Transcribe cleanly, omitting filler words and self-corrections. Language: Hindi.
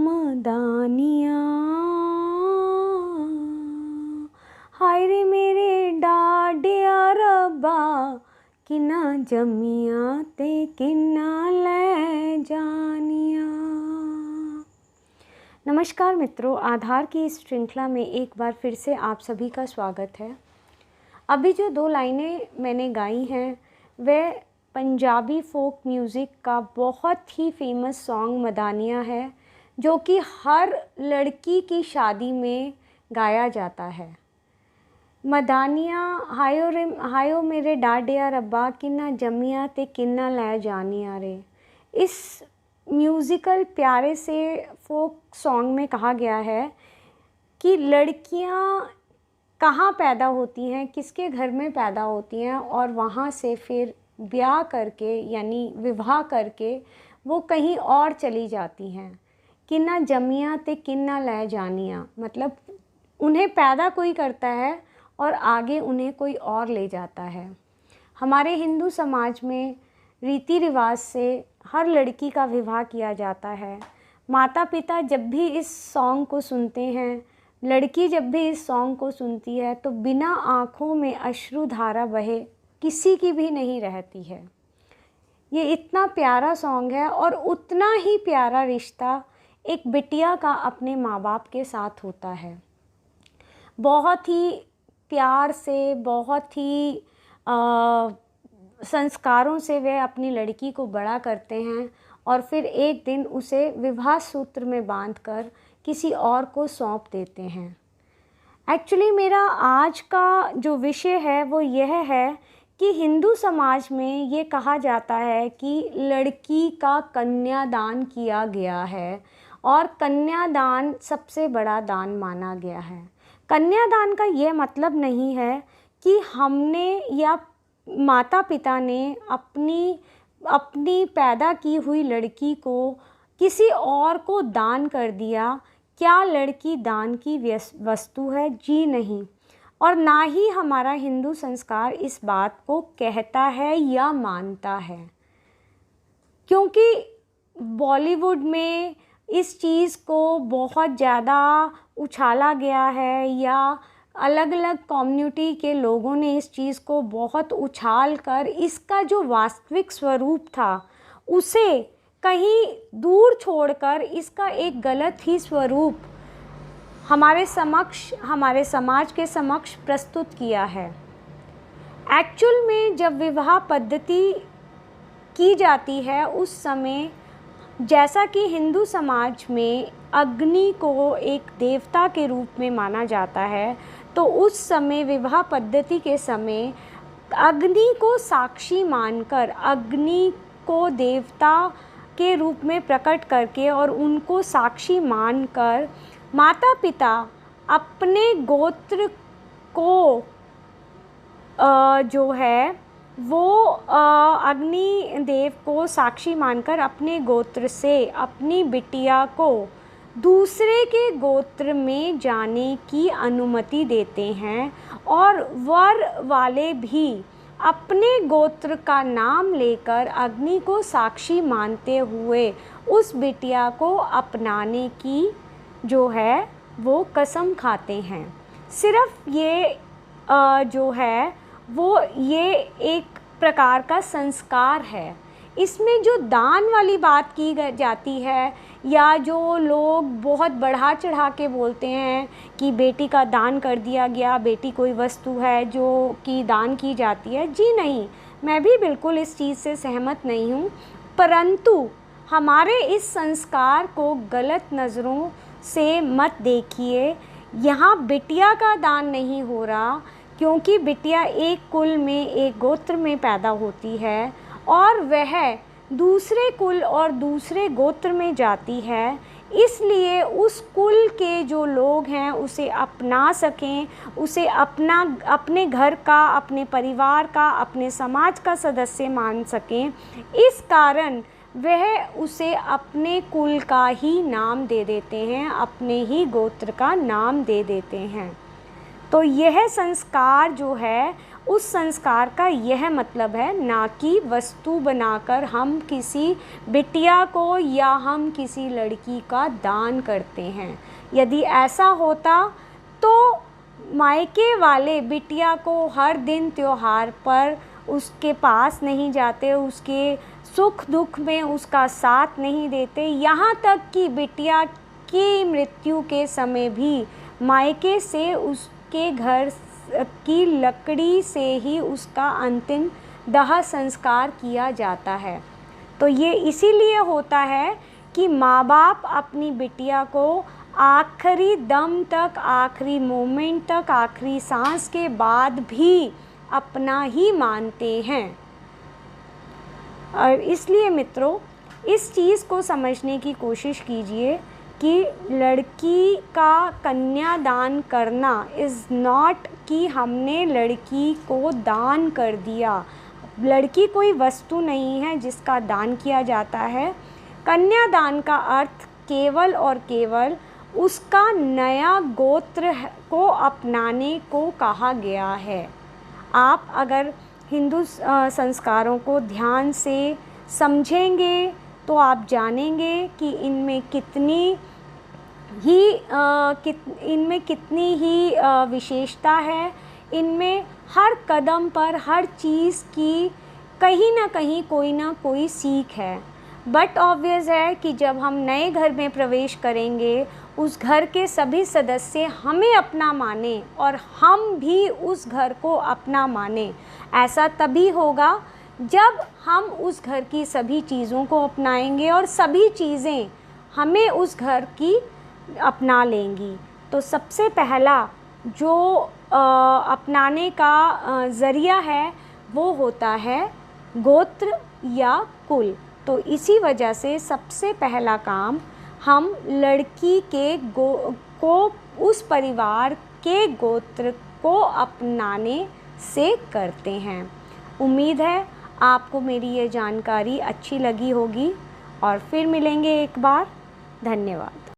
मदानिया, हाय रे मेरे डाडिया रब्बा, किना जमिया ते किना ले जानिया। नमस्कार मित्रों, आधार की इस श्रृंखला में एक बार फिर से आप सभी का स्वागत है। अभी जो 2 लाइनें मैंने गाई हैं वह पंजाबी फोक म्यूज़िक का बहुत ही फेमस सॉन्ग मदानिया है, जो कि हर लड़की की शादी में गाया जाता है। मदानिया, हायो मेरे डाडिया रब्बा, किन्ना जमिया ते किन्ना लै जानिया रे। इस म्यूज़िकल प्यारे से फोक सॉन्ग में कहा गया है कि लड़कियां कहाँ पैदा होती हैं, किसके घर में पैदा होती हैं, और वहाँ से फिर ब्याह करके यानी विवाह करके वो कहीं और चली जाती हैं। किन्ना जमिया ते किन्ना लै जानिया, मतलब उन्हें पैदा कोई करता है और आगे उन्हें कोई और ले जाता है। हमारे हिंदू समाज में रीति रिवाज से हर लड़की का विवाह किया जाता है। माता पिता जब भी इस सॉन्ग को सुनते हैं, लड़की जब भी इस सॉन्ग को सुनती है, तो बिना आँखों में अश्रुधारा बहे किसी की भी नहीं रहती है। ये इतना प्यारा सॉन्ग है और उतना ही प्यारा रिश्ता एक बिटिया का अपने माँ बाप के साथ होता है। बहुत ही प्यार से, बहुत ही संस्कारों से वे अपनी लड़की को बड़ा करते हैं और फिर एक दिन उसे विवाह सूत्र में बांधकर किसी और को सौंप देते हैं। एक्चुअली मेरा आज का जो विषय है वो यह है कि हिंदू समाज में ये कहा जाता है कि लड़की का कन्यादान किया गया है और कन्यादान सबसे बड़ा दान माना गया है। कन्यादान का ये मतलब नहीं है कि हमने या माता पिता ने अपनी पैदा की हुई लड़की को किसी और को दान कर दिया। क्या लड़की दान की वस्तु है? जी नहीं। और ना ही हमारा हिंदू संस्कार इस बात को कहता है या मानता है, क्योंकि बॉलीवुड में इस चीज़ को बहुत ज़्यादा उछाला गया है या अलग अलग कम्युनिटी के लोगों ने इस चीज़ को बहुत उछाल कर इसका जो वास्तविक स्वरूप था उसे कहीं दूर छोड़कर इसका एक गलत ही स्वरूप हमारे समाज के समक्ष प्रस्तुत किया है। एक्चुअल में जब विवाह पद्धति की जाती है उस समय, जैसा कि हिंदू समाज में अग्नि को एक देवता के रूप में माना जाता है, तो उस समय विवाह पद्धति के समय अग्नि को साक्षी मानकर, अग्नि को देवता के रूप में प्रकट करके और उनको साक्षी मानकर माता पिता अपने गोत्र को जो है वो अग्नि देव को साक्षी मानकर अपने गोत्र से अपनी बिटिया को दूसरे के गोत्र में जाने की अनुमति देते हैं और वर वाले भी अपने गोत्र का नाम लेकर अग्नि को साक्षी मानते हुए उस बिटिया को अपनाने की जो है वो कसम खाते हैं। सिर्फ ये जो है वो ये एक प्रकार का संस्कार है। इसमें जो दान वाली बात की जाती है या जो लोग बहुत बढ़ा चढ़ा के बोलते हैं कि बेटी का दान कर दिया गया, बेटी कोई वस्तु है जो कि दान की जाती है, जी नहीं, मैं भी बिल्कुल इस चीज़ से सहमत नहीं हूँ। परंतु हमारे इस संस्कार को गलत नज़रों से मत देखिए। यहाँ बिटिया का दान नहीं हो रहा, क्योंकि बिटिया एक कुल में, एक गोत्र में पैदा होती है और वह दूसरे कुल और दूसरे गोत्र में जाती है, इसलिए उस कुल के जो लोग हैं उसे अपना सकें, उसे अपने घर का, अपने परिवार का, अपने समाज का सदस्य मान सकें। इस कारण वह उसे अपने कुल का ही नाम दे देते हैं, अपने ही गोत्र का नाम दे देते हैं। तो यह संस्कार जो है उस संस्कार का यह मतलब है, ना कि वस्तु बनाकर हम किसी बिटिया को या हम किसी लड़की का दान करते हैं। यदि ऐसा होता तो मायके वाले बिटिया को हर दिन त्योहार पर उसके पास नहीं जाते, उसके सुख दुख में उसका साथ नहीं देते, यहाँ तक कि बिटिया की मृत्यु के समय भी मायके से उसके घर की लकड़ी से ही उसका अंतिम दाह संस्कार किया जाता है। तो ये इसीलिए होता है कि माँ बाप अपनी बिटिया को आखिरी दम तक, आखिरी मोमेंट तक, आखिरी सांस के बाद भी अपना ही मानते हैं। और इसलिए मित्रों, इस चीज़ को समझने की कोशिश कीजिए कि लड़की का कन्यादान करना इज़ नॉट कि हमने लड़की को दान कर दिया। लड़की कोई वस्तु नहीं है जिसका दान किया जाता है। कन्यादान का अर्थ केवल और केवल उसका नया गोत्र को अपनाने को कहा गया है। आप अगर हिंदू संस्कारों को ध्यान से समझेंगे तो आप जानेंगे कि इनमें कितनी ही विशेषता है। इनमें हर कदम पर हर चीज़ की कहीं ना कहीं कोई ना कोई सीख है। बट ऑब्वियस है कि जब हम नए घर में प्रवेश करेंगे, उस घर के सभी सदस्य हमें अपना माने और हम भी उस घर को अपना माने। ऐसा तभी होगा जब हम उस घर की सभी चीज़ों को अपनाएंगे और सभी चीज़ें हमें उस घर की अपना लेंगी। तो सबसे पहला जो अपनाने का ज़रिया है वो होता है गोत्र या कुल। तो इसी वजह से सबसे पहला काम हम लड़की के को उस परिवार के गोत्र को अपनाने से करते हैं। उम्मीद है आपको मेरी ये जानकारी अच्छी लगी होगी और फिर मिलेंगे एक बार। धन्यवाद।